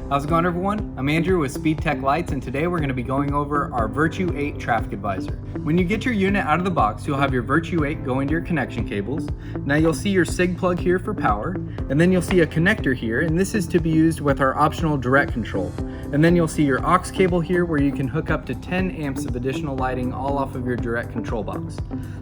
How's it going, everyone? I'm Andrew with SpeedTech Lights, and today we're going to be going over our Virtue-8 traffic advisor. When you get your unit out of the box, you'll have your Virtue-8 go into your connection cables. Now you'll see your SIG plug here for power, and then you'll see a connector here, and this is to be used with our optional direct control. And then you'll see your aux cable here where you can hook up to 10 amps of additional lighting all off of your direct control box.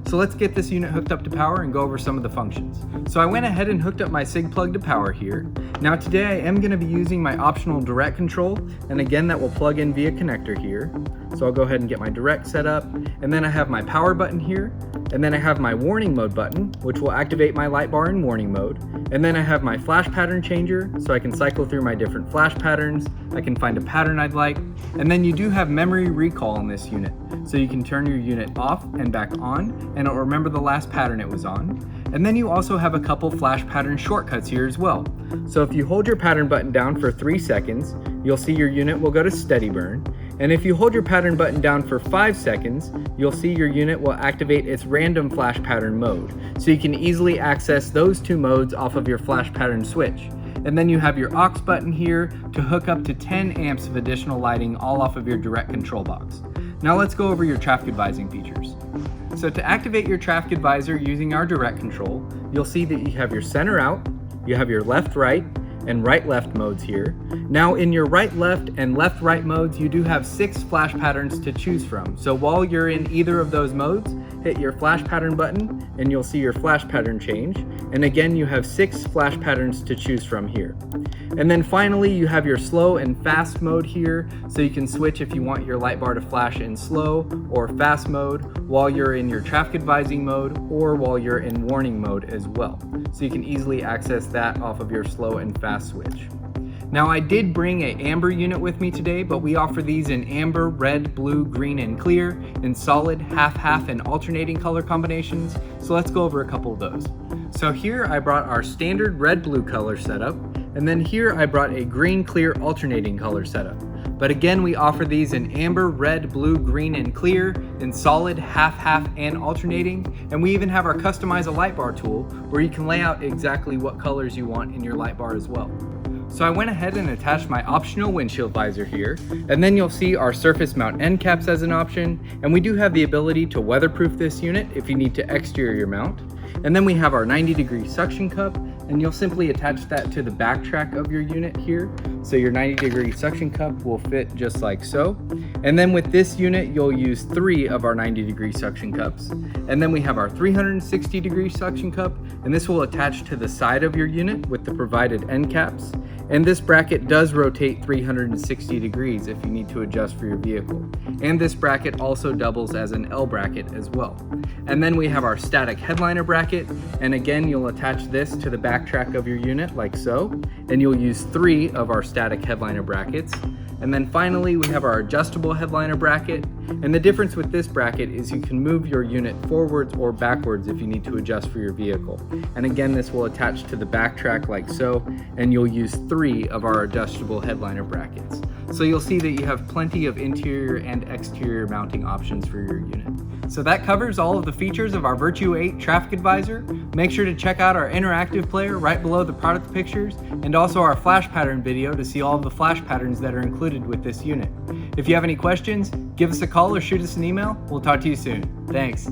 So let's get this unit hooked up to power and go over some of the functions. So I went ahead and hooked up my SIG plug to power here. Now today I am going to be using my optional direct control, and again that will plug in via connector here. So I'll go ahead and get my direct set up, and then I have my power button here, and then I have my warning mode button, which will activate my light bar in warning mode, and then I have my flash pattern changer, so I can cycle through my different flash patterns. I can find a pattern I'd like, and then you do have memory recall in this unit, so you can turn your unit off and back on, and it'll remember the last pattern it was on. And then you also have a couple flash pattern shortcuts here as well. So if you hold your pattern button down for 3 seconds, you'll see your unit will go to steady burn. And if you hold your pattern button down for 5 seconds, you'll see your unit will activate its random flash pattern mode. So you can easily access those 2 modes off of your flash pattern switch. And then you have your aux button here to hook up to 10 amps of additional lighting all off of your direct control box. Now let's go over your traffic advising features. So to activate your traffic advisor using our direct control, you'll see that you have your center out, you have your left right, and right left modes here. Now in your right left and left right modes, you do have 6 flash patterns to choose from. So while you're in either of those modes, hit your flash pattern button and you'll see your flash pattern change. And again, you have 6 flash patterns to choose from here. And then finally, you have your slow and fast mode here, so you can switch if you want your light bar to flash in slow or fast mode while you're in your traffic advising mode or while you're in warning mode as well. So you can easily access that off of your slow and fast switch. Now I did bring an amber unit with me today, but we offer these in amber, red, blue, green, and clear, in solid, half-half, and alternating color combinations. So let's go over a couple of those. So here I brought our standard red-blue color setup, and then here I brought a green-clear alternating color setup. But again, we offer these in amber, red, blue, green, and clear, in solid, half-half, and alternating. And we even have our Customize a Light Bar tool where you can lay out exactly what colors you want in your light bar as well. So I went ahead and attached my optional windshield visor here, and then you'll see our surface mount end caps as an option, and we do have the ability to weatherproof this unit if you need to exterior mount. And then we have our 90-degree suction cup, and you'll simply attach that to the backtrack of your unit here. So your 90-degree suction cup will fit just like so. And then with this unit, you'll use 3 of our 90-degree suction cups. And then we have our 360-degree suction cup, and this will attach to the side of your unit with the provided end caps. And this bracket does rotate 360 degrees if you need to adjust for your vehicle. And this bracket also doubles as an L bracket as well. And then we have our static headliner bracket, and again you'll attach this to the backtrack of your unit like so, and you'll use 3 of our static headliner brackets. And then finally we have our adjustable headliner bracket, and the difference with this bracket is you can move your unit forwards or backwards if you need to adjust for your vehicle. And again, this will attach to the backtrack like so, and you'll use 3 of our adjustable headliner brackets. So you'll see that you have plenty of interior and exterior mounting options for your unit. So that covers all of the features of our Virtue-8 traffic advisor. Make sure to check out our interactive player right below the product pictures, and also our flash pattern video to see all of the flash patterns that are included with this unit. If you have any questions, give us a call or shoot us an email. We'll talk to you soon. Thanks.